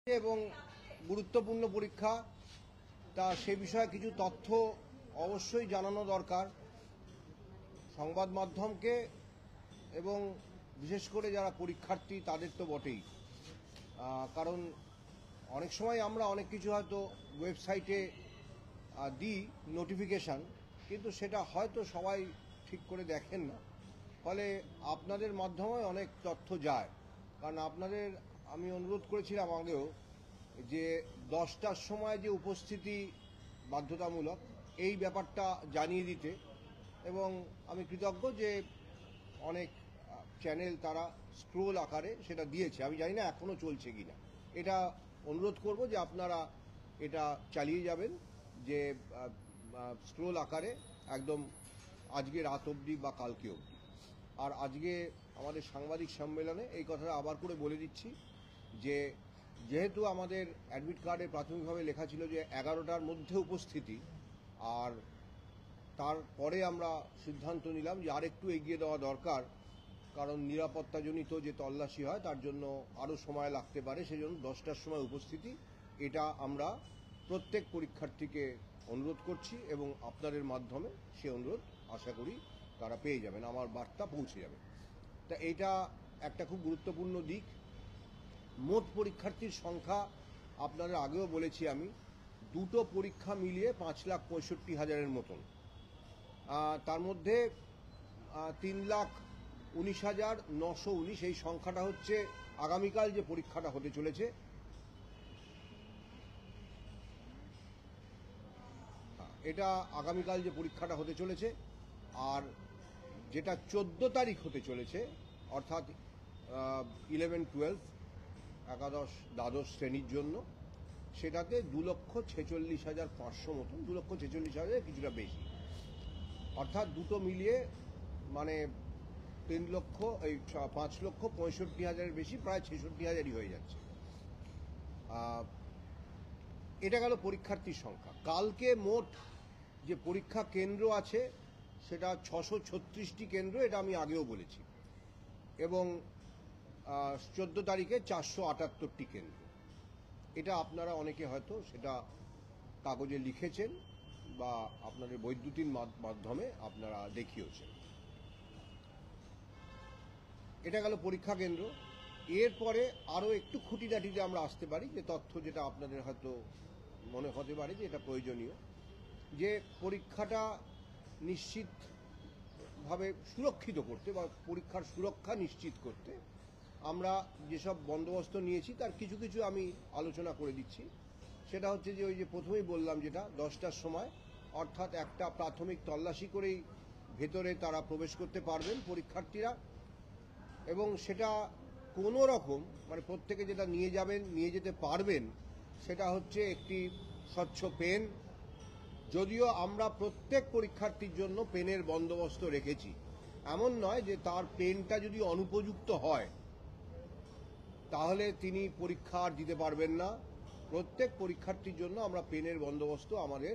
এবং গুরুত্বপূর্ণ পরীক্ষা তা সে বিষয়ে কিছু তথ্য অবশ্যই জানানো দরকার সংবাদ মাধ্যমকে এবং বিশেষ করে যারা পরীক্ষার্থী তাদের তো বটেই। কারণ অনেক সময় আমরা অনেক কিছু হয়তো ওয়েবসাইটে দিই নোটিফিকেশান, কিন্তু সেটা হয়তো সবাই ঠিক করে দেখেন না, ফলে আপনাদের মাধ্যমে অনেক তথ্য যায়। কারণ আপনাদের আমি অনুরোধ করেছিলাম আগেও যে 10টার সময় যে উপস্থিতি বাধ্যতামূলক এই ব্যাপারটা জানিয়ে দিতে, এবং আমি কৃতজ্ঞ যে অনেক চ্যানেল তারা স্ক্রোল আকারে সেটা দিয়েছে। আমি জানি না এখনও চলছে কি না, এটা অনুরোধ করব যে আপনারা এটা চালিয়ে যাবেন, যে স্ক্রোল আকারে একদম আজকে রাত অবধি বা কালকে অবধি। আর আজকে আমাদের সাংবাদিক সম্মেলনে এই কথাটা আবার করে বলে দিচ্ছি যে যেহেতু আমাদের অ্যাডমিট কার্ডে প্রাথমিকভাবে লেখা ছিল যে 11টার মধ্যে উপস্থিতি, আর তারপরে আমরা সিদ্ধান্ত নিলাম যে আরেকটু এগিয়ে দেওয়া দরকার, কারণ নিরাপত্তাজনিত যে তল্লাশি হয় তার জন্য আরও সময় লাগতে পারে, সেজন্য 10টার সময় উপস্থিতি। এটা আমরা প্রত্যেক পরীক্ষার্থীকে অনুরোধ করছি এবং আপনাদের মাধ্যমে সে অনুরোধ আশা করি তারা পেয়ে যাবেন, আমার বার্তা পৌঁছে যাবে। তা এটা একটা খুব গুরুত্বপূর্ণ দিক। মোট পরীক্ষার্থীর সংখ্যা আপনাদের আগেও বলেছি আমি, দুটো পরীক্ষা মিলিয়ে 5,65,000-এর মতন। তার মধ্যে 3,19,919 এই সংখ্যাটা হচ্ছে আগামীকাল যে পরীক্ষাটা হতে চলেছে, এটা আগামীকাল যে পরীক্ষাটা হতে চলেছে। আর যেটা 14 তারিখ হতে চলেছে, অর্থাৎ 11-12 একাদশ দ্বাদশ শ্রেণীর জন্য, সেটাতে 2,46,500 মতন, 2,46,000 কিছুটা বেশি, অর্থাৎ দুটো মিলিয়ে মানে 5,65,000-এর বেশি, প্রায় 66,000-ই হয়ে যাচ্ছে। এটা গেল পরীক্ষার্থীর সংখ্যা। কালকে মোট যে পরীক্ষা কেন্দ্র আছে সেটা 636টি কেন্দ্র, এটা আমি আগেও বলেছি, এবং 14 তারিখে 478টি কেন্দ্র। এটা আপনারা অনেকে হয়তো সেটা কাগজে লিখেছেন বা আপনাদের বৈদ্যুতিন মাধ্যমে আপনারা দেখিয়েছেন। এটা গেল পরীক্ষা কেন্দ্র। এরপরে আরও একটু খুঁটিনাটিতে আমরা আসতে পারি, যে তথ্য যেটা আপনাদের হয়তো মনে হতে পারে যে এটা প্রয়োজনীয়, যে পরীক্ষাটা নিশ্চিতভাবে সুরক্ষিত করতে বা পরীক্ষার সুরক্ষা নিশ্চিত করতে আমরা যেসব বন্দোবস্ত নিয়েছি তার কিছু কিছু আমি আলোচনা করে দিচ্ছি। সেটা হচ্ছে যে ওই যে প্রথমেই বললাম, যেটা 10টার সময়, অর্থাৎ একটা প্রাথমিক তল্লাশি করেই ভেতরে তারা প্রবেশ করতে পারবেন পরীক্ষার্থীরা, এবং সেটা কোনো রকম মানে প্রত্যেকে যেটা নিয়ে যেতে পারবেন সেটা হচ্ছে একটি স্বচ্ছ পেন। যদিও আমরা প্রত্যেক পরীক্ষার্থীর জন্য পেনের বন্দোবস্ত রেখেছি, এমন নয় যে তার পেনটা যদি অনুপযুক্ত হয় তাহলে তিনি পরীক্ষা আর দিতে পারবেন না। প্রত্যেক পরীক্ষার্থীর জন্য আমরা পেনের বন্দোবস্ত আমাদের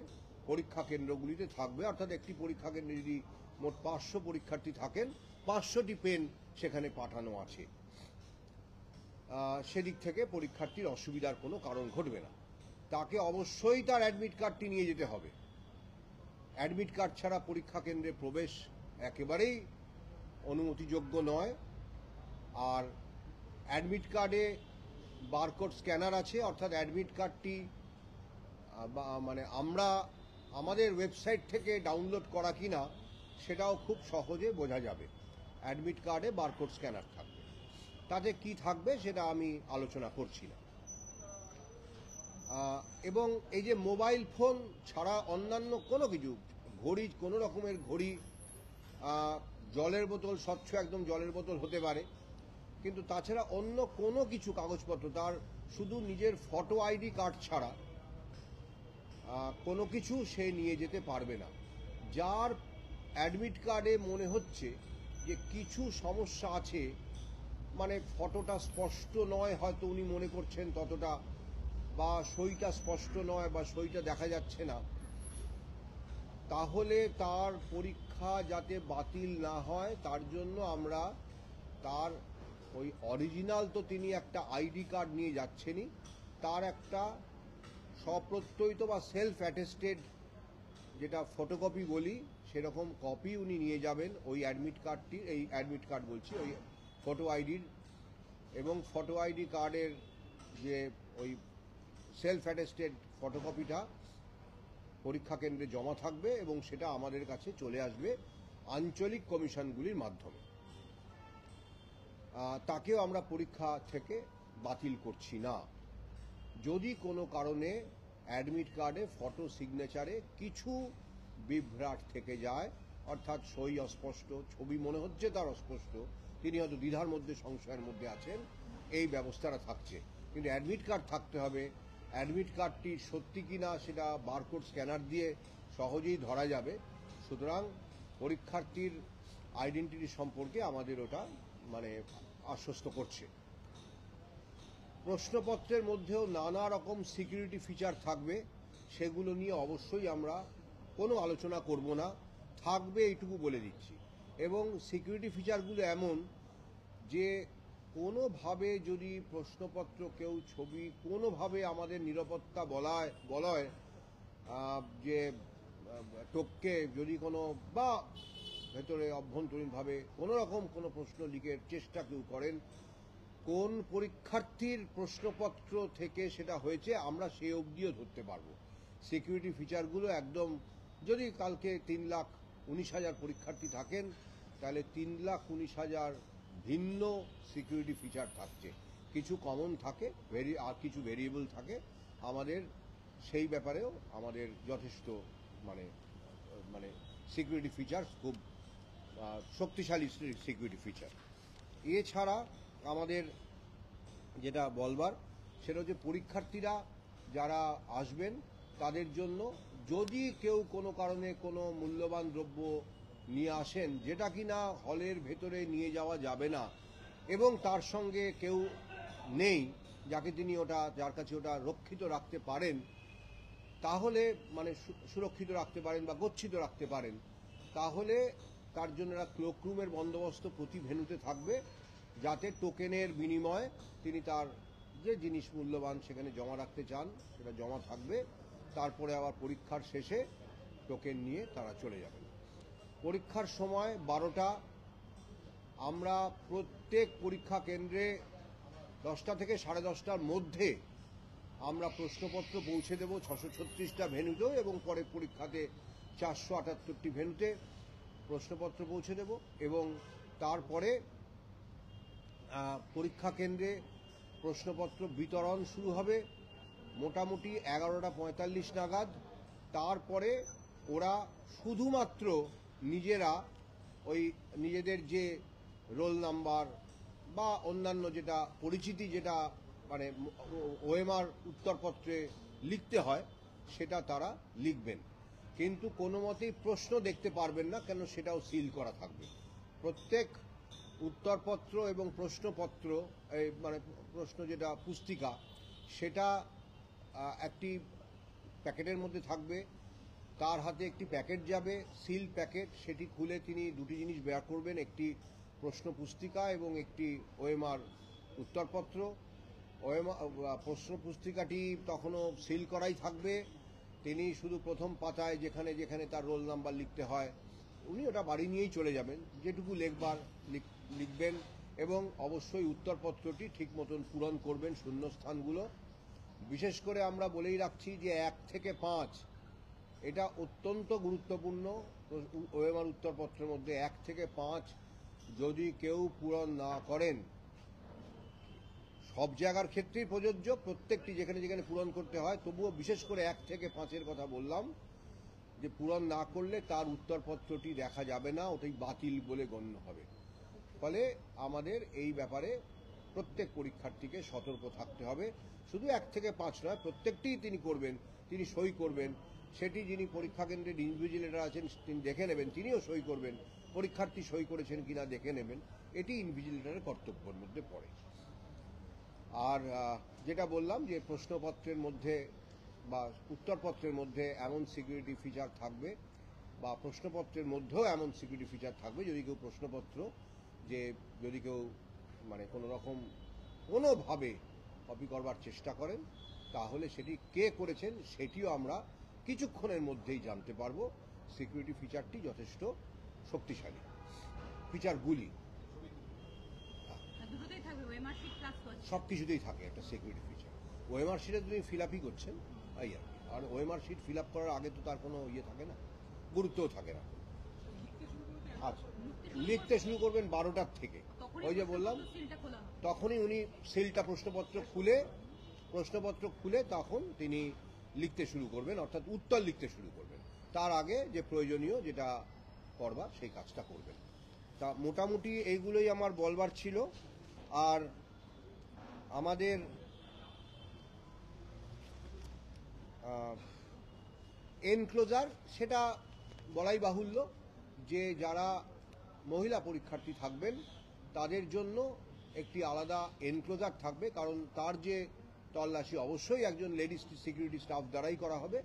পরীক্ষা কেন্দ্রগুলিতে থাকবে, অর্থাৎ একটি পরীক্ষা কেন্দ্রে যদি মোট 500 পরীক্ষার্থী থাকেন, 500টি পেন সেখানে পাঠানো আছে। সেদিক থেকে পরীক্ষার্থীর অসুবিধার কোনো কারণ ঘটবে না। তাকে অবশ্যই তার অ্যাডমিট কার্ডটি নিয়ে যেতে হবে। অ্যাডমিট কার্ড ছাড়া পরীক্ষা কেন্দ্রে প্রবেশ একেবারেই অনুমতিযোগ্য নয়। আর অ্যাডমিট কার্ডে বারকোড স্ক্যানার আছে, অর্থাৎ অ্যাডমিট কার্ডটি মানে আমরা আমাদের ওয়েবসাইট থেকে ডাউনলোড করা কিনা সেটাও খুব সহজে বোঝা যাবে। অ্যাডমিট কার্ডে বারকোড স্ক্যানার থাকবে, তাতে কি থাকবে সেটা আমি আলোচনা করছি না। এবং এই যে মোবাইল ফোন ছাড়া অন্যান্য কোনো কিছু, ঘড়ি, কোনো রকমের ঘড়ি, জলের বোতল, স্বচ্ছ একদম জলের বোতল হতে পারে, কিন্তু তাছাড়া অন্য কোনো কিছু কাগজপত্র, তার শুধু নিজের ফটো আইডি কার্ড ছাড়া কোনো কিছু সে নিয়ে যেতে পারবে না। যার অ্যাডমিট কার্ডে মনে হচ্ছে যে কিছু সমস্যা আছে, মানে ফটোটা স্পষ্ট নয় হয়তো উনি মনে করছেন ততটা, বা সইটা স্পষ্ট নয় বা সইটা দেখা যাচ্ছে না, তাহলে তার পরীক্ষা যাতে বাতিল না হয় তার জন্য আমরা তার ওই অরিজিনাল, তো তিনি একটা আইডি কার্ড নিয়ে যাচ্ছেনই, তার একটা স্বপ্রত্যয়িত বা সেলফ অ্যাটেস্টেড যেটা ফটোকপি বলি সেরকম কপি উনি নিয়ে যাবেন ওই অ্যাডমিট কার্ডটি, এই অ্যাডমিট কার্ড বলছি, ওই ফটো আইডির, এবং ফটো আইডি কার্ডের যে ওই সেলফ অ্যাটেস্টেড ফটোকপিটা পরীক্ষা কেন্দ্রে জমা থাকবে এবং সেটা আমাদের কাছে চলে আসবে আঞ্চলিক কমিশনগুলির মাধ্যমে। তাকেও আমরা পরীক্ষা থেকে বাতিল করছি না। যদি কোনো কারণে অ্যাডমিট কার্ডে ফটো সিগনেচারে কিছু বিভ্রাট থেকে যায়, অর্থাৎ সই অস্পষ্ট, ছবি মনে হচ্ছে তার অস্পষ্ট, তিনি হয়তো দ্বিধার মধ্যে সংশয়ের মধ্যে আছেন, এই ব্যবস্থাটা থাকছে। কিন্তু অ্যাডমিট কার্ড থাকতে হবে। অ্যাডমিট কার্ডটি সত্যি কিনা সেটা বারকোড স্ক্যানার দিয়ে সহজেই ধরা যাবে। সুতরাং পরীক্ষার্থীর আইডেন্টিটি সম্পর্কে আমাদের ওটা মানে আশ্বস্ত করছে। প্রশ্নপত্রের মধ্যেও নানা রকম সিকিউরিটি ফিচার থাকবে, সেগুলো নিয়ে অবশ্যই আমরা কোনো আলোচনা করব না, থাকবে এইটুকু বলে দিচ্ছি। এবং সিকিউরিটি ফিচারগুলো এমন যে কোনোভাবে যদি প্রশ্নপত্র কেউ ছবি কোনোভাবে আমাদের নিরাপত্তা বলয় যে টপকে যদি কোনো বা ভেতরে অভ্যন্তরীণভাবে কোনো রকম কোনো প্রশ্ন লিখের চেষ্টা কেউ করেন, কোন পরীক্ষার্থীর প্রশ্নপত্র থেকে সেটা হয়েছে আমরা সে অবধিও ধরতে পারবো। সিকিউরিটি ফিচারগুলো একদম, যদি কালকে 3,19,000 পরীক্ষার্থী থাকেন তাহলে 3,19,000 ভিন্ন সিকিউরিটি ফিচার থাকছে। কিছু কমন থাকে, আর কিছু ভেরিয়েবল থাকে। আমাদের সেই ব্যাপারেও আমাদের যথেষ্ট মানে মানে সিকিউরিটি ফিচার, খুব শক্তিশালী সিকিউরিটি ফিচার। এছাড়া আমাদের যেটা বলবার সেটা হচ্ছে পরীক্ষার্থীরা যারা আসবেন তাদের জন্য যদি কেউ কোনো কারণে কোনো মূল্যবান দ্রব্য নিয়ে আসেন যেটা কিনা হলের ভেতরে নিয়ে যাওয়া যাবে না এবং তার সঙ্গে কেউ নেই যাকে তিনি যার কাছে ওটা রক্ষিত রাখতে পারেন, তাহলে মানে সুরক্ষিত রাখতে পারেন বা গচ্ছিত রাখতে পারেন, তাহলে তার জন্য একটা ক্লোকরুমের বন্দোবস্ত প্রতি ভেন্যুতে থাকবে, যাতে টোকেনের বিনিময়ে তিনি তার যে জিনিস মূল্যবান সেখানে জমা রাখতে চান সেটা জমা থাকবে। তারপরে আবার পরীক্ষার শেষে টোকেন নিয়ে তারা চলে যাবেন। পরীক্ষার সময় 12টা। আমরা প্রত্যেক পরীক্ষা কেন্দ্রে 10টা থেকে 10:30টার মধ্যে আমরা প্রশ্নপত্র পৌঁছে দেব 636টা ভেন্যুতেও, এবং পরে পরীক্ষাতে 478টি ভেন্যুতে প্রশ্নপত্র পৌঁছে দেব। এবং তারপরে পরীক্ষা কেন্দ্রে প্রশ্নপত্র বিতরণ শুরু হবে মোটামুটি 11টা 45 নাগাদ। তারপরে ওরা শুধুমাত্র নিজেরা ওই নিজেদের যে রোল নাম্বার বা অন্যান্য যেটা পরিচিতি, যেটা মানে ওএমআর উত্তরপত্রে লিখতে হয় সেটা তারা লিখবেন, কিন্তু কোনো মতেই প্রশ্ন দেখতে পারবেন না, কেন সেটাও সিল করা থাকবে। প্রত্যেক উত্তরপত্র এবং প্রশ্নপত্র মানে প্রশ্ন যেটা পুস্তিকা সেটা একটি প্যাকেটের মধ্যে থাকবে, তার হাতে একটি প্যাকেট যাবে, সিল প্যাকেট। সেটি খুলে তিনি দুটি জিনিস বের করবেন, একটি প্রশ্ন পুস্তিকা এবং একটি ওএমআর উত্তরপত্র। প্রশ্ন পুস্তিকাটি তখনও সিল করাই থাকবে, তিনি শুধু প্রথম পাতায় যেখানে যেখানে তার রোল নাম্বার লিখতে হয় উনি ওটা বাড়ি নিয়েই চলে যাবেন, যেটুকু লেখবার লিখবেন, এবং অবশ্যই উত্তরপত্রটি ঠিক মতন পূরণ করবেন শূন্যস্থানগুলো। বিশেষ করে আমরা বলেই রাখছি যে 1 থেকে 5 এটা অত্যন্ত গুরুত্বপূর্ণ। ওএমআর উত্তরপত্রের মধ্যে 1 থেকে 5 যদি কেউ পূরণ না করেন, সব জায়গার ক্ষেত্রেই প্রযোজ্য, প্রত্যেকটি যেখানে যেখানে পূরণ করতে হয়, তবুও বিশেষ করে 1 থেকে 5-এর কথা বললাম, যে পূরণ না করলে তার উত্তরপত্রটি দেখা যাবে না, ওটাই বাতিল বলে গণ্য হবে। ফলে আমাদের এই ব্যাপারে প্রত্যেক পরীক্ষার্থীকে সতর্ক থাকতে হবে। শুধু 1 থেকে 5 নয়, প্রত্যেকটিই তিনি করবেন, তিনি সই করবেন। সেটি যিনি পরীক্ষা কেন্দ্রের ইনভিজিলেটর আছেন তিনি দেখে নেবেন, তিনিও সই করবেন, পরীক্ষার্থী সই করেছেন কিনা দেখে নেবেন। এটি ইনভিজিলেটরের কর্তব্যের মধ্যে পড়ে। আর যেটা বললাম যে প্রশ্নপত্রের মধ্যে বা উত্তরপত্রের মধ্যে এমন সিকিউরিটি ফিচার থাকবে, বা প্রশ্নপত্রের মধ্যেও এমন সিকিউরিটি ফিচার থাকবে, যদি কেউ প্রশ্নপত্র যে যদি কেউ মানে কোনো রকম কোনোভাবে কপি করবার চেষ্টা করেন, তাহলে সেটি কে করেছেন সেটিও আমরা কিছুক্ষণের মধ্যেই জানতে পারবো। সিকিউরিটি ফিচারটি যথেষ্ট শক্তিশালী, ফিচারগুলি সব কিছুতেই থাকে একটা সিকিউরিটি ফিচার। ওএমআর শিটে তুমি ফিল আপই করছেন এই আর কি, আর ওএমআর শিট ফিল আপ করার আগে তো তার কোনো ইয়ে থাকে না, গুরুত্বও থাকে না। আচ্ছা, লিখতে শুরু করবেন 12টার থেকে, ওই যে বললাম তখনই উনি সিলটা প্রশ্নপত্র খুলে তখন তিনি লিখতে শুরু করবেন, অর্থাৎ উত্তর লিখতে শুরু করবেন। তার আগে যে প্রয়োজনীয় যেটা করবার সেই কাজটা করবেন। তা মোটামুটি এইগুলোই আমার বলবার ছিল। আর আমাদের এনক্লোজার সেটা বলাই বাহুল্য যে যারা মহিলা পরীক্ষার্থী থাকবেন তাদের জন্য একটি আলাদা এনক্লোজার থাকবে, কারণ তার যে তল্লাশি অবশ্যই একজন লেডিস সিকিউরিটি স্টাফ দ্বারাই করা হবে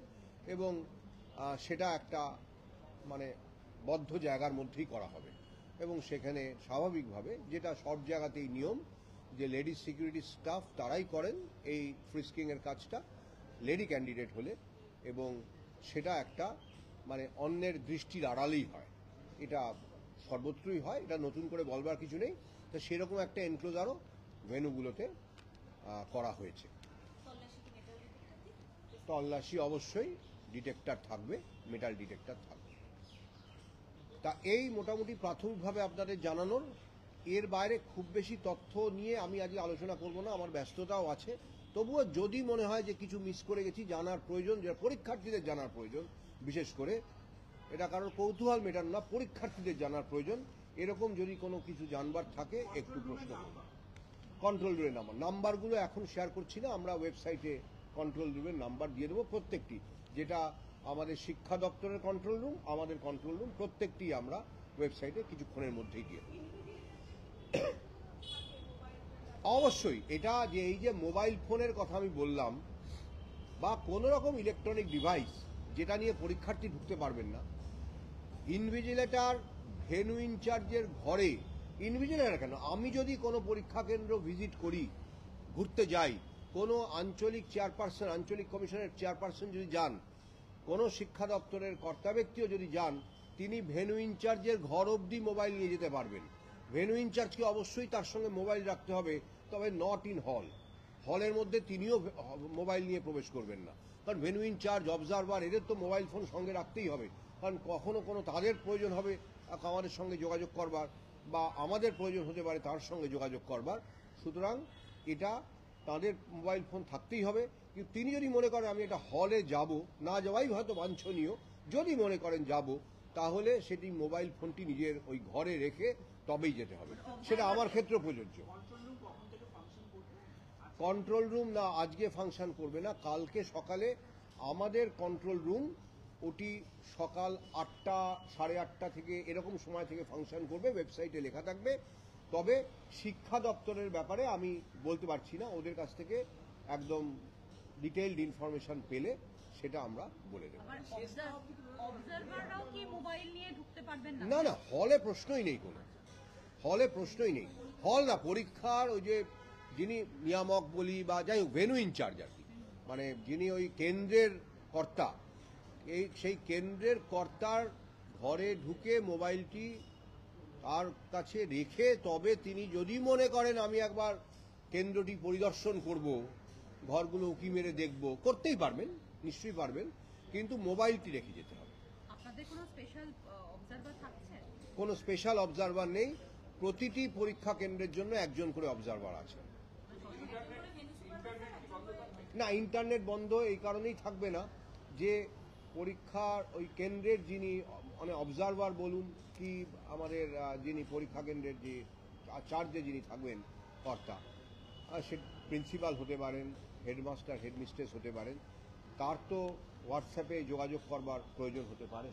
এবং সেটা একটা মানে বদ্ধ জায়গার মধ্যেই করা হবে এবং সেখানে স্বাভাবিকভাবে যেটা সব জায়গাতেই নিয়ম যে লেডিস সিকিউরিটি স্টাফ তারাই করেন এই ফ্রিস্কিংয়ের কাজটা লেডি ক্যান্ডিডেট হলে, এবং সেটা একটা মানে অন্যের দৃষ্টির আড়ালেই হয়, এটা সর্বত্রই হয়, এটা নতুন করে বলবার কিছু নেই। তো সেরকম একটা এনক্লোজারও ভেন্যুগুলোতে করা হয়েছে। তল্লাশি অবশ্যই ডিটেক্টর থাকবে, মেটাল ডিটেক্টর থাকবে। তা এই মোটামুটি প্রাথমিকভাবে আপনাদের জানানোর, এর বাইরে খুব বেশি তথ্য নিয়ে আমি আজকে আলোচনা করব না, আমার ব্যস্ততাও আছে। তবুও যদি মনে হয় যে কিছু মিস করে গেছি, জানার প্রয়োজন, যে পরীক্ষার্থীদের জানার প্রয়োজন, বিশেষ করে এটা কারোর কৌতূহল মেটানো না, পরীক্ষার্থীদের জানার প্রয়োজন, এরকম যদি কোনো কিছু জানবার থাকে একটু প্রশ্ন করুন। কন্ট্রোল রুমের নাম্বারগুলো এখন শেয়ার করছি না, আমরা ওয়েবসাইটে কন্ট্রোল রুমের নাম্বার দিয়ে দেবো প্রত্যেকটি, যেটা আমাদের শিক্ষা দপ্তরের কন্ট্রোল রুম, আমাদের কন্ট্রোল রুম, প্রত্যেকটি আমরা ওয়েবসাইটে কিছুক্ষণের মধ্যেই দিয়ে দেবো। অবশ্যই এটা যে এই যে মোবাইল ফোনের কথা আমি বললাম বা কোনো রকম ইলেকট্রনিক ডিভাইস যেটা নিয়ে পরীক্ষার্থী ঢুকতে পারবেন না, ইনভিজিলেটর ভেন্যু ইনচার্জের ঘরে, ইনভিজিলেটর কেন, আমি যদি কোনো পরীক্ষা কেন্দ্র ভিজিট করি, ঘুরতে যাই, কোনো আঞ্চলিক চেয়ারপারসন, আঞ্চলিক কমিশনের চেয়ারপারসন যদি যান, কোনো শিক্ষা দপ্তরের কর্তা ব্যক্তিও যদি যান, তিনি ভেন্যু ইনচার্জের ঘর অবধি মোবাইল নিয়ে যেতে পারবেন। ভেন্যু ইনচার্জকে অবশ্যই তার সঙ্গে মোবাইল রাখতে হবে, তবে নট ইন হল, হলের মধ্যে তিনিও মোবাইল নিয়ে প্রবেশ করবেন না, কারণ ভেন্যু ইনচার্জ, অবজারভার, এদের তো মোবাইল ফোন সঙ্গে রাখতেই হবে, কারণ কখনো কোনো তাদের প্রয়োজন হবে আমাদের সঙ্গে যোগাযোগ করবার, বা আমাদের প্রয়োজন হতে পারে তার সঙ্গে যোগাযোগ করবার, সুতরাং এটা তাদের মোবাইল ফোন থাকতেই হবে। কিন্তু তিনি যদি মনে করেন আমি এটা হলে যাব, না যাওয়াই হয়তো বাঞ্ছনীয়, যদি মনে করেন যাব, তাহলে সেটি মোবাইল ফোনটি নিজের ওই ঘরে রেখে তবেই যেতে হবে, সেটা আমার ক্ষেত্রে প্রযোজ্য। কন্ট্রোল রুম না আজকে ফাংশন করবে না, কালকে সকালে আমাদের কন্ট্রোল রুম ওটি সকাল 8টা, 8:30 থেকে এরকম সময় থেকে ফাংশন করবে, ওয়েবসাইটে লেখা থাকবে। তবে শিক্ষা দপ্তরের ব্যাপারে আমি বলতে পারছি না, ওদের কাছ থেকে একদম ডিটেইলড ইনফরমেশন পেলে সেটা আমরা বলে দেব। না না, হলে প্রশ্নই নেই, কোনো হলে প্রশ্নই নেই, হল না, পরীক্ষার ওই যে যিনি নিয়ামক বলি বা যাই হোক ভেন্যু ইনচার্জ আর কি, মানে যিনি ওই কেন্দ্রের কর্তা, সেই কেন্দ্রের কর্তার ঘরে ঢুকে মোবাইলটি তার কাছে রেখে তবে তিনি যদি মনে করেন আমি একবার কেন্দ্রটি পরিদর্শন করব, ঘরগুলো উকি মেরে দেখব, করতেই পারবেন, নিশ্চয়ই পারবেন, কিন্তু মোবাইলটি রেখে যেতে হবে। আপনাদের কোনো স্পেশাল অবজারভার থাকছে? কোনো স্পেশাল অবজারভার নেই, প্রতিটি পরীক্ষা কেন্দ্রের জন্য একজন করে অবজারভার আছে। না, ইন্টারনেট বন্ধ এই কারণেই থাকবে না যে পরীক্ষার ওই কেন্দ্রের যিনি মানে অবজারভার বলুন কি আমাদের যিনি পরীক্ষা কেন্দ্রের যে চার্জে যিনি থাকবেন কর্তা, সে প্রিন্সিপাল হতে পারেন, হেডমাস্টার হেডমিস্ট্রেস হতে পারেন, তার তো হোয়াটসঅ্যাপে যোগাযোগ করবার প্রয়োজন হতে পারে।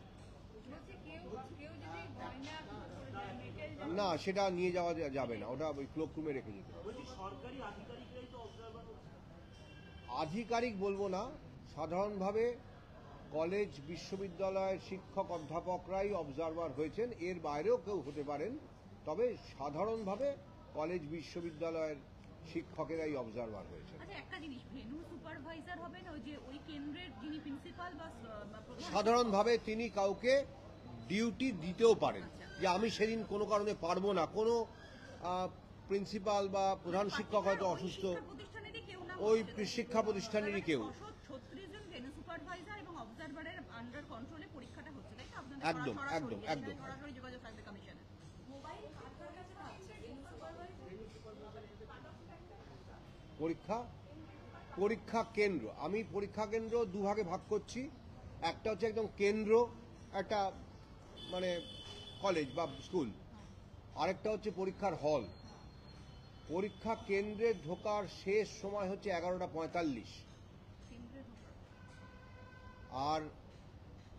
না, সেটা নিয়ে যাওয়া যাবে না, ওটা ওই ক্লোক রুমে রেখে যেতে হবে। আধিকারিক বলবো না, সাধারণভাবে কলেজ বিশ্ববিদ্যালয়ের শিক্ষক অধ্যাপকরাই অবজারভার হয়েছেন, এর বাইরেও কেউ হতে পারেন, তবে সাধারণভাবে কলেজ বিশ্ববিদ্যালয়ের শিক্ষকেরাই অবজারভার হয়েছে। আচ্ছা, একটা জিনিস, ভেন্যু সুপারভাইজার হবেন ওই যে ওই কেন্দ্রের যিনি প্রিন্সিপাল বা প্রধান? সাধারণভাবে তিনি কাউকে ডিউটি দিতেও পারেন, যে আমি সেদিন কোনো কারণে পারবো না, কোনো প্রিন্সিপাল বা প্রধান শিক্ষক হয়তো অসুস্থ, শিক্ষা প্রতিষ্ঠানেরই কেউ না ওই হচ্ছে, শিক্ষা প্রতিষ্ঠানেরই কেউ। 36 জন ভেন্যু সুপারভাইজার এবং অবজারভারের আন্ডার কন্ট্রোলে পরীক্ষাটা হচ্ছে, তাই তো? আপনাদের একদম, সরাসরি একদম, এখানে একদম। সরাসরি যোগাযোগ থাকবে কমিশনে। মোবাইল কার কার কাছে থাকছে ভেন্যু সুপারভাইজার? পরীক্ষা পরীক্ষা কেন্দ্র, আমি পরীক্ষা কেন্দ্র দুভাগে ভাগ করছি। একটা হচ্ছে একদম কেন্দ্র, একটা মানে কলেজ বা স্কুল, আরেকটা হচ্ছে পরীক্ষার হল। পরীক্ষা কেন্দ্রে ঢোকার শেষ সময় হচ্ছে 11:45, কেন্দ্রের ঢোকার। আর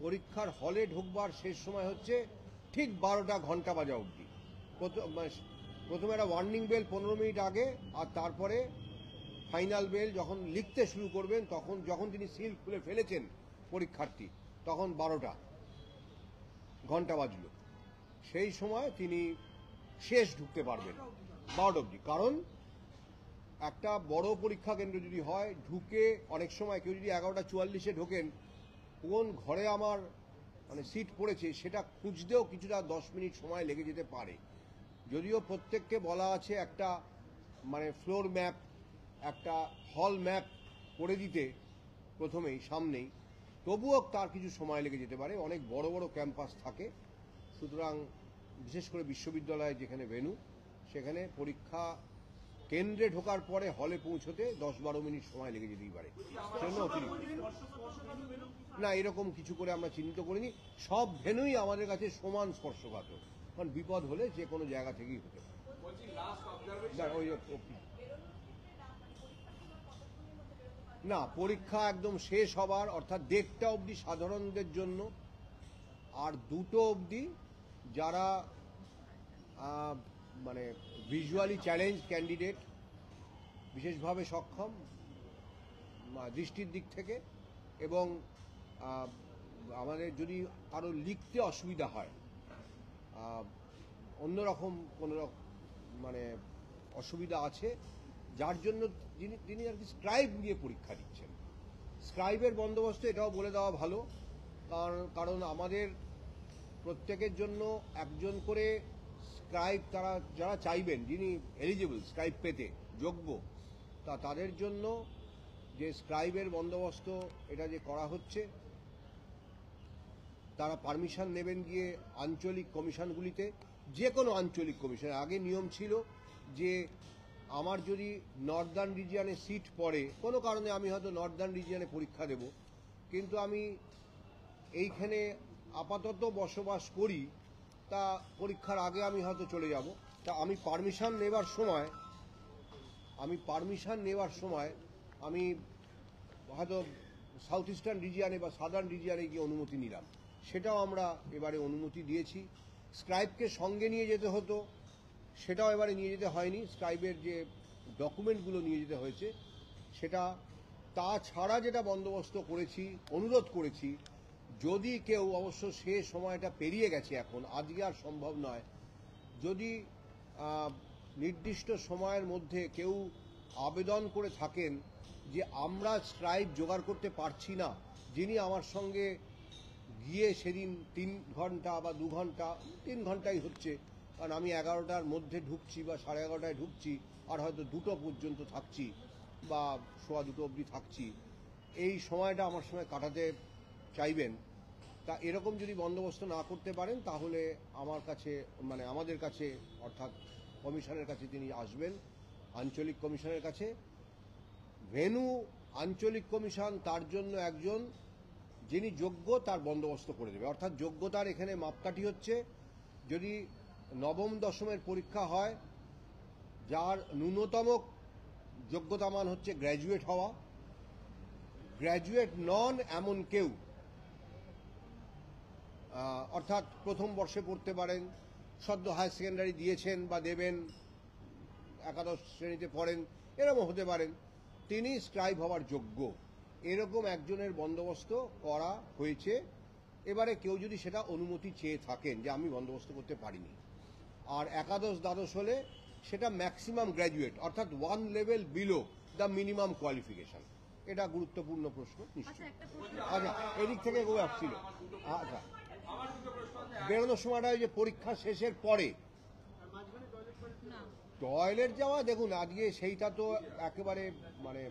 পরীক্ষার হলে ঢুকবার শেষ সময় হচ্ছে ঠিক 12টা ঘন্টা বাজা অবধি। প্রথমে একটা ওয়ার্নিং বেল 15 মিনিট আগে, আর তারপরে ফাইনাল বেল যখন লিখতে শুরু করবেন, তখন যখন তিনি সিল খুলে ফেলেছেন পরীক্ষার্থী, তখন 12টা ঘন্টা বাজলো। সেই সময় তিনি শেষ ঢুকতে পারবেন 12টা অবধি। কারণ একটা বড় পরীক্ষা কেন্দ্র যদি হয়, ঢুকে অনেক সময় কেউ যদি 11:44-এ ঢোকেন, কোন ঘরে আমার মানে সিট পড়েছে সেটা খুঁজতেও কিছুটা 10 মিনিট সময় লেগে যেতে পারে। যদিও প্রত্যেককে বলা আছে একটা মানে ফ্লোর ম্যাপ, একটা হল ম্যাপ করে দিতে প্রথমেই সামনেই, তবুও তার কিছু সময় লেগে যেতে পারে। অনেক বড় বড় ক্যাম্পাস থাকে, সুতরাং বিশেষ করে বিশ্ববিদ্যালয়ে যেখানে ভেন্যু, সেখানে পরীক্ষা কেন্দ্রে ঢোকার পরে হলে পৌঁছতে 10-12 মিনিট সময় লেগে যেতেই পারে। সেজন্য অতিরিক্ত না, এরকম কিছু করে আমরা চিহ্নিত করিনি। সব ভেন্যুই আমাদের কাছে সমান স্পর্শকাতর, কারণ বিপদ হলে যে কোনো জায়গা থেকেই হতে পারে। না, পরীক্ষা একদম শেষ হবার অর্থাৎ 1:30 অবধি সাধারণদের জন্য, আর 2টো অবধি যারা মানে ভিজুয়ালি চ্যালেঞ্জ ক্যান্ডিডেট, বিশেষভাবে সক্ষম দৃষ্টির দিক থেকে, এবং আমাদের যদি কারো লিখতে অসুবিধা হয়, অন্যরকম কোনো মানে অসুবিধা আছে, যার জন্য তিনি আর কি স্ক্রাইব নিয়ে পরীক্ষা দিচ্ছেন। স্ক্রাইবের বন্দোবস্ত এটাও বলে দেওয়া ভালো, কারণ আমাদের প্রত্যেকের জন্য একজন করে স্ক্রাইব, তারা যারা চাইবেন, যিনি এলিজিবল স্ক্রাইব পেতে যোগ্য, তাদের জন্য যে স্ক্রাইবের বন্দোবস্ত এটা যে করা হচ্ছে, তারা পারমিশন নেবেন গিয়ে আঞ্চলিক কমিশনগুলিতে, যে কোনো আঞ্চলিক কমিশনে। আগে নিয়ম ছিল যে আমার যদি নর্দার্ন রিজিয়নে সিট পড়ে, কোনো কারণে আমি হয়তো নর্দার্ন রিজিয়নে পরীক্ষা দেব, কিন্তু আমি এইখানে আপাতত বসবাস করি, তা পরীক্ষার আগে আমি হয়তো চলে যাব, তা আমি পারমিশন নেবার সময় আমি হয়তো সাউথ ইস্টার্ন রিজিয়নে বা সাদার্ন রিজিয়নে গিয়ে অনুমতি নিলাম। সেটাও আমরা এবারে অনুমতি দিয়েছি। স্ক্রাইবকে সঙ্গে নিয়ে যেতে হতো, সেটাও এবারে নিয়ে যেতে হয়নি। স্ক্রাইবের যে ডকুমেন্টগুলো নিয়ে যেতে হয়েছে সেটা, তাছাড়া যেটা বন্দোবস্ত করেছি, অনুরোধ করেছি, যদি কেউ, অবশ্য সে সময়টা পেরিয়ে গেছে, এখন আজকে আর সম্ভব নয়, যদি নির্দিষ্ট সময়ের মধ্যে কেউ আবেদন করে থাকেন যে আমরা স্ক্রাইব জোগাড় করতে পারছি না, যিনি আমার সঙ্গে গিয়ে সেদিন 3 ঘন্টা বা 2 ঘন্টা, 3 ঘন্টাই হচ্ছে, কারণ আমি 11টার মধ্যে ঢুকছি বা 11:30টায় ঢুকছি, আর হয়তো 2টো পর্যন্ত থাকছি বা 2:15 অবধি থাকছি, এই সময়টা আমার সঙ্গে কাটাতে চাইবেন, তা এরকম যদি বন্দোবস্ত না করতে পারেন, তাহলে আমার কাছে মানে আমাদের কাছে অর্থাৎ কমিশনের কাছে তিনি আসবেন, আঞ্চলিক কমিশনের কাছে। ভেন্যু আঞ্চলিক কমিশন তার জন্য একজন যিনি যোগ্য তার বন্দোবস্ত করে দেবে। অর্থাৎ যোগ্যতার এখানে মাপকাঠি হচ্ছে, যদি নবম দশমের পরীক্ষা হয়, যার ন্যূনতম যোগ্যতা মান হচ্ছে গ্র্যাজুয়েট হওয়া, গ্র্যাজুয়েট নন এমন কেউ, অর্থাৎ প্রথম বর্ষে পড়তে পারেন, সদ্য হায়ার সেকেন্ডারি দিয়েছেন বা দেবেন, একাদশ শ্রেণীতে পড়েন, এরকম হতে পারেন, তিনি স্ক্রাইব হওয়ার যোগ্য, এরকম একজনের বন্দোবস্ত করা হয়েছে। এবারে কেউ যদি সেটা অনুমতি চেয়ে থাকেন যে আমি বন্দোবস্ত করতে পারিনি, আর একাদশ দ্বাদশ হলে সেটা ম্যাক্সিমাম গ্র্যাজুয়েট, অর্থাৎ one level below the minimum qualification. এটা গুরুত্বপূর্ণ প্রশ্ন আচ্ছা নিশ্চয়ই। একটা প্রশ্ন আচ্ছা, এদিক থেকে কেউ আসছিল। আচ্ছা, বেরোনোর সময়টা ওই যে পরীক্ষা শেষের পরে না টয়লেট যাওয়া, দেখুন আজকে সেইটা তো একেবারে মানে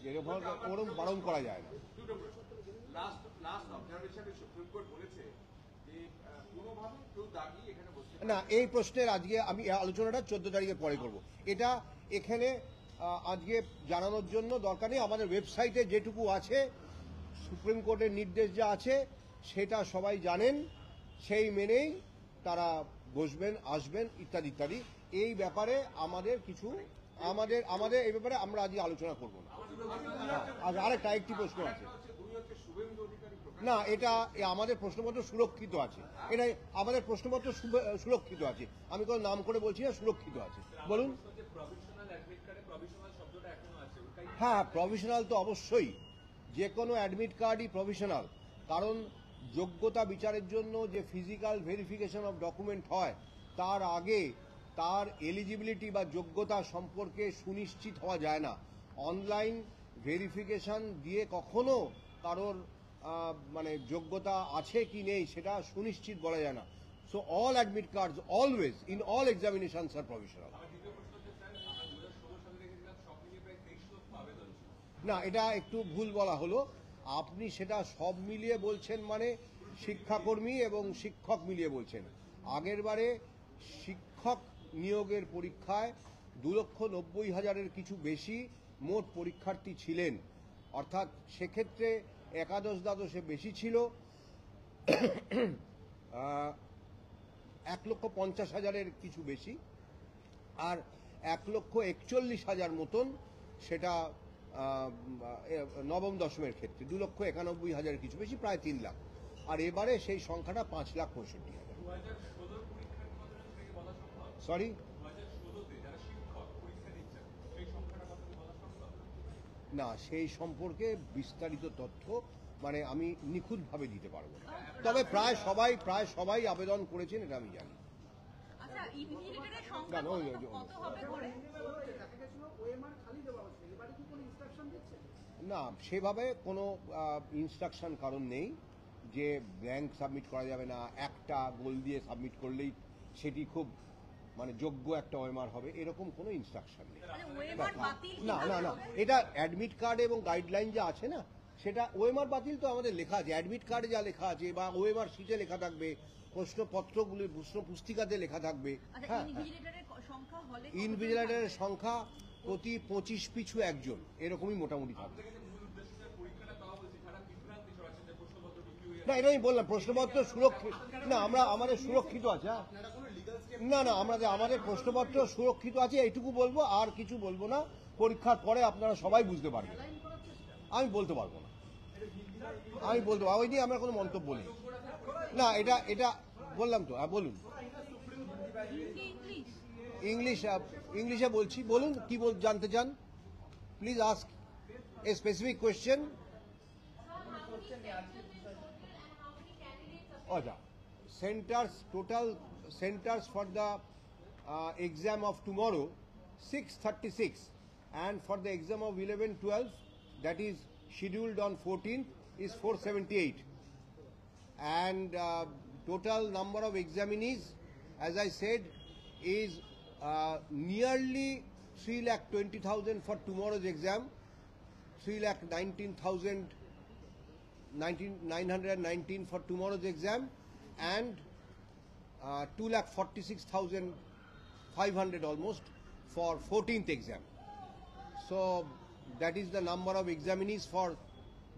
এরকম ওরম বারণ করা যায় না। লাস্ট অবজারভেশনে সুপ্রিম কোর্ট বলেছে যে কোনোভাবে কেউ দাগিয়ে এখানে বসতে না, এই প্রশ্নের আজকে আমি এই আলোচনাটা 14 তারিখের পরে করব। এটা এখানে আজকে জানানোর জন্য দরকার নেই। আমাদের ওয়েবসাইটে যেটুকু আছে, সুপ্রিম কোর্টের নির্দেশ যা আছে সেটা সবাই জানেন, সেই মেনেই তারা বসবেন, আসবেন, ইত্যাদি ইত্যাদি। এই ব্যাপারে আমাদের কিছু আমাদের আমাদের এই ব্যাপারে আমরা আজকে আলোচনা করব না। আর আরেকটা একটি প্রশ্ন আছে। না, এটা আমাদের প্রশ্নপত্র সুরক্ষিত আছে, এটা আমাদের প্রশ্নপত্র সুরক্ষিত আছে। আমি কোনো নাম করে বলছি না, সুরক্ষিত আছে। বলুন। হ্যাঁ, প্রভিশনাল তো অবশ্যই, যে কোনো অ্যাডমিট কার্ডই প্রভিশনাল। কারণ যোগ্যতা বিচারের জন্য যে ফিজিক্যাল ভেরিফিকেশন অফ ডকুমেন্ট হয়, তার আগে তার এলিজিবিলিটি বা যোগ্যতা সম্পর্কে সুনিশ্চিত হওয়া যায় না। অনলাইন ভেরিফিকেশন দিয়ে কখনো কারোর মানে যোগ্যতা আছে কি নেই সেটা সুনিশ্চিত বলা যায় না। So all admit cards always in all examinations are provisional. না, এটা একটু ভুল বলা হলো। আপনি সেটা সব মিলিয়ে বলছেন, মানে শিক্ষাকর্মী এবং শিক্ষক মিলিয়ে বলছেন। আগের বারে শিক্ষক নিয়োগের পরীক্ষায় 2,90,000-এর কিছু বেশি মোট পরীক্ষার্থী ছিলেন, অর্থাৎ সেক্ষেত্রে একাদশ দ্বাদশে বেশি ছিল 1,50,000-এর কিছু বেশি, আর 1,41,000 মতন সেটা নবম দশমের ক্ষেত্রে 2,91,000 কিছু বেশি, প্রায় 3 লাখ। আর এবারে সেই সংখ্যাটা 5,65,000। সরি, না, সেই সম্পর্কে বিস্তারিত তথ্য মানে আমি নিখুঁতভাবে দিতে পারবো না। তবে প্রায় সবাই আবেদন করেছেন, এটা আমি জানি। আচ্ছা ইনভিজিলেটরের সংখ্যা না, কত হবে করে? না, সেভাবে কোনো ইনস্ট্রাকশন কারণ নেই যে ব্ল্যাঙ্ক সাবমিট করা যাবে না, একটা গোল দিয়ে সাবমিট করলেই সেটি খুব মানে যোগ্য একটা ওএমআর হবে, এরকম কোনো ইনস্ট্রাকশন নেই। মানে ওএমআর বাতিল না না না, এটা অ্যাডমিট কার্ড এবং গাইডলাইন যা আছে না, সেটা ওএমআর বাতিল তো আমাদের লেখা আছে, অ্যাডমিট কার্ডে যা লেখা আছে বা ওএমআর শিটে লেখা থাকবে, প্রশ্নপত্রগুলি প্রশ্ন পুস্তিকাতে লেখা থাকবে। আচ্ছা হ্যাঁ, ইনভিজিলেটরের সংখ্যা হলে ইনভিজিলেটরের সংখ্যা প্রতি 25 পিছু একজন, এরকমই মোটামুটি থাকবে। না, এটা আমি বললাম প্রশ্নপত্র সুরক্ষিত। না, আমাদের সুরক্ষিত আছে। না না, আমাদের প্রশ্নপত্র সুরক্ষিত আছে, এইটুকু বলবো, আর কিছু বলবো না। পরীক্ষার পরে আপনারা সবাই বুঝতে পারবেন। আমি বলতে পারবো না, ওই নিয়ে আমরা কোনো মন্তব্য নেই। না, এটা বললাম তো। হ্যাঁ বলুন। ইংলিশে বলছি, বলুন কি জানতে চান। Please ask a specific question. আচ্ছা, total centers for the exam of tomorrow 636, and for the exam of 11-12 that is scheduled on 14th is 478, and total number of examinees, as I said, is nearly 3,20,000 for tomorrow's exam, 3,19,919 for tomorrow's exam, and 2,46,500 almost for 14th exam. So that is the number of examinees for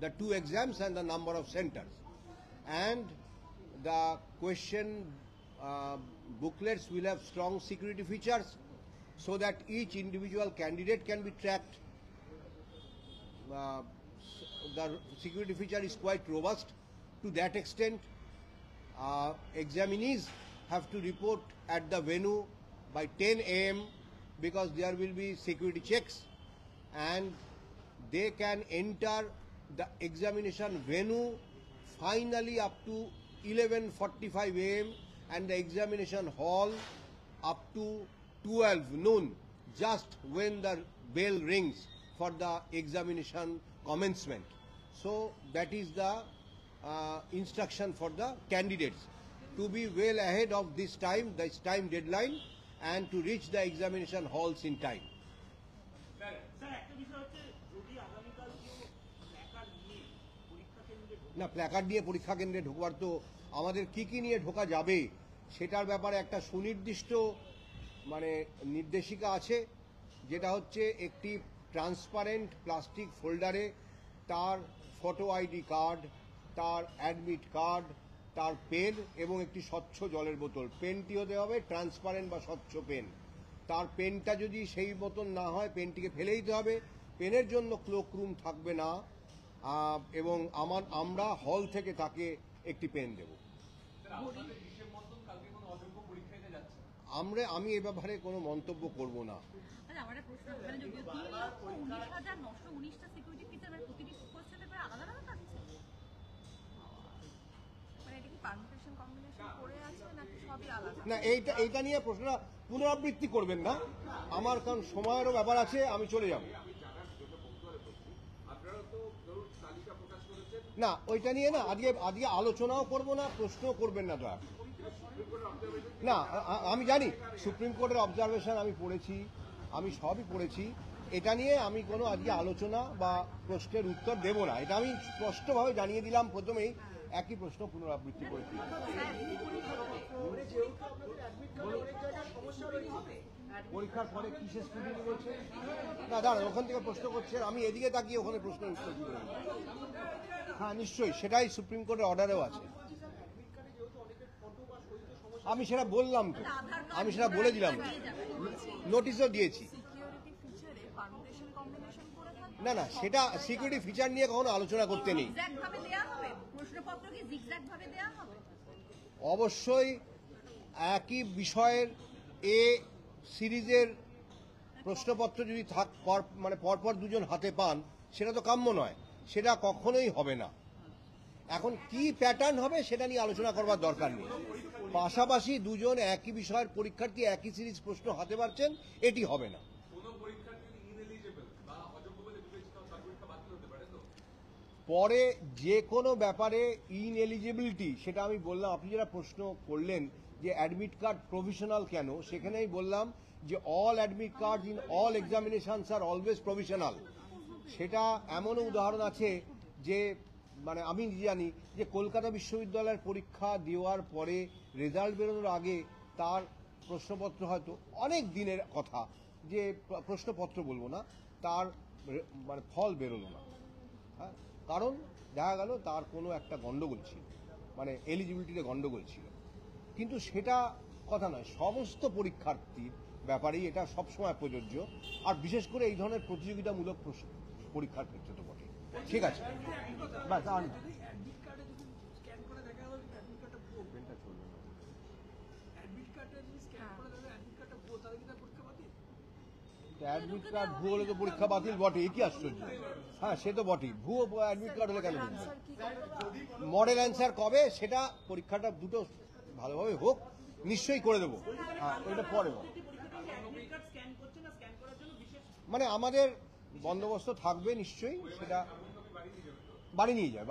the two exams and the number of centers. And the question booklets will have strong security features so that each individual candidate can be tracked. The security feature is quite robust to that extent. Examinees have to report at the venue by 10 a.m. because there will be security checks, and they can enter the examination venue finally up to 11:45 a.m. and the examination hall up to 12 noon, just when the bell rings for the examination commencement. So that is the instruction for the candidates to be well ahead of this time deadline, and to reach the examination halls in time. Sir একটা বিষয় হচ্ছে যদি আগামীকাল কেউ placard নিয়ে পরীক্ষা কেন্দ্রে ঢোকে, না, প্ল্যাকার্ড নিয়ে পরীক্ষা কেন্দ্রে ঢোকবার তো আমাদের কি নিয়ে ঢোকা যাবে সেটার ব্যাপারে একটা সুনির্দিষ্ট নির্দেশিকা আছে, যেটা হচ্ছে একটি ট্রান্সপারেন্ট প্লাস্টিক ফোল্ডারে তার ফটো আইডি কার্ড, তার অ্যাডমিট কার্ড, তার পেন এবং একটি স্বচ্ছ জলের বোতল। পেনটি হতে হবে ট্রান্সপারেন্ট বা স্বচ্ছ পেন। তার পেনটা যদি সেই মতন না হয় পেনটিকে ফেলে দিতে হবে। পেনের জন্য ক্লোক রুম থাকবে না, এবং আমরা হল থেকে তাকে একটি পেন দেব। আমি এ ব্যাপারে কোনো মন্তব্য করব না। আচ্ছা, আমার একটা প্রশ্ন, মানে যদি 3,19,919টা সিকিউরিটি ফিচার প্রতিটি কোশ্চেনের পরে আলাদা আলাদা থাকছে, মানে এটা কি পারমিটেশন কম্বিনেশন করে আছে নাকি সবই আলাদা? না, এইটা নিয়ে প্রশ্নটা পুনরাবৃত্তি করবেন না আমার, কারণ সময়েরও ব্যাপার আছে, আমি চলে যাব। আমি জানার জন্য কৌতূহলে বলছি, আপনারা তো ধরুন তালিকা প্রকাশ করেছেন, না, ওইটা নিয়ে না আজকে আলোচনাও করব না, প্রশ্নও করবেন না দয়া করে। না, আমি জানি সুপ্রিম কোর্টের অবজারভেশন আমি পড়েছি, আমি সবই পড়েছি। এটা নিয়ে আমি কোনো আজকে আলোচনা বা প্রশ্নের উত্তর দেব না, এটা আমি স্পষ্টভাবে জানিয়ে দিলাম প্রথমেই। একই প্রশ্ন পুনরাবৃত্তি করেছি। পরীক্ষার পরে কিসের স্টুডেন্ট বলছে? না দাঁড়ান, ওখান থেকে প্রশ্ন করছে, আমি এদিকে তাকিয়ে ওখানে প্রশ্নের উত্তর দিতে পারি। হ্যাঁ নিশ্চয়ই, সেটাই সুপ্রিম কোর্টের অর্ডারেও আছে। আমি সেটা বললাম তো, আমি সেটা বলে দিলাম, নোটিশও দিয়েছি। সিকিউরিটি ফিচারে পারমিটেশন কম্বিনেশন করে থাকে? না, সেটা সিকিউরিটি ফিচার নিয়ে কখনো আলোচনা করতে নেই। জিগজ্যাগ ভাবে দেয়া হবে প্রশ্নপত্র, কি জিগজ্যাগ ভাবে দেয়া হবে? অবশ্যই একই বিষয়ের এ সিরিজের প্রশ্নপত্র যদি পরপর দুজন হাতে পান, সেটা তো কাম্য নয়, সেটা কখনোই হবে না। এখন কি প্যাটার্ন হবে সেটা নিয়ে আলোচনা করবার দরকার নেই। পাশাপাশি দুজন একই বিষয়ের পরীক্ষার্থী একই সিরিজ প্রশ্ন হাতে পারছেন, এটি হবে না। কোনো পরীক্ষার্থী যদি ইনএলিজিবল বা অযোগ্য বলে বিবেচিত হয়, তার পরীক্ষা বাতিল হতে পারে তো? পরে যে কোনো ব্যাপারে ইনএলিজিবিলিটি, সেটা আমি বললাম। আপনি যারা প্রশ্ন করলেন যে অ্যাডমিট কার্ড প্রভিশনাল কেন, সেখানেই বললাম যে all admit card in all examinations are always provisional. সেটা এমনও উদাহরণ আছে যে আমি জানি যে কলকাতা বিশ্ববিদ্যালয়ের পরীক্ষা দেওয়ার পরে রেজাল্ট বেরোনোর আগে তার প্রশ্নপত্র হয়তো অনেক দিনের কথা, যে প্রশ্নপত্র বলবো না, তার ফল বেরোলো না। হ্যাঁ, কারণ দেখা গেল তার কোনো একটা গন্ডগোল ছিল, এলিজিবিলিটিতে গন্ডগোল ছিল। কিন্তু সেটা কথা নয়, সমস্ত পরীক্ষার্থীর ব্যাপারেই এটা সবসময় প্রযোজ্য, আর বিশেষ করে এই ধরনের প্রতিযোগিতামূলক পরীক্ষার ক্ষেত্রে তো বটে। ঠিক আছে, বাস আর যদি অ্যাডমিট কার্ডে যদি স্ক্যান করে দেখা গেল অ্যাডমিট কার্ডটা ভুয়ো, পেনটা চলবে না। অ্যাডমিট কার্ডে যদি স্ক্যান করে দেখা অ্যাডমিট কার্ডটা ভুয়ো, তাহলে কি তার পরীক্ষা বাতিল? অ্যাডমিট কার্ড ভুয়ো হলে তো পরীক্ষা বাতিল বটে, এ কি আশ্চর্য? হ্যাঁ, সে তো বটেই, ভুয়ো অ্যাডমিট কার্ড হলে কেন বলবেন? আনসার কি করে? মডেল অ্যান্সার কবে, সেটা পরীক্ষাটা দুটো ভালোভাবে হোক, নিশ্চয়ই করে দেবো। হ্যাঁ, ওইটা পরে বল। অ্যাডমিট কার্ড স্ক্যান করছে না, স্ক্যান করার জন্য বিশেষ আমাদের বন্দোবস্ত থাকবে নিশ্চয়ই, সেটা বাড়ি নিয়ে যায়,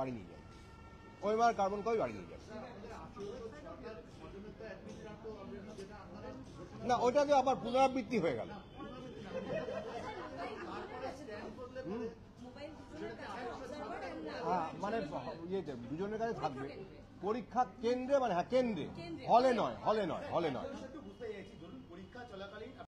ওএমআর কার্বন কপি বাড়ি নিয়ে যায়। না, ওইটা তো আবার পুনরাবৃত্তি হয়ে গেল। হ্যাঁ, ইয়েতে দুজনের কাছে থাকবে পরীক্ষা কেন্দ্রে, কেন্দ্রে, হলে নয়। বুঝতে চাইছি, ধরুন পরীক্ষা চলাকালীন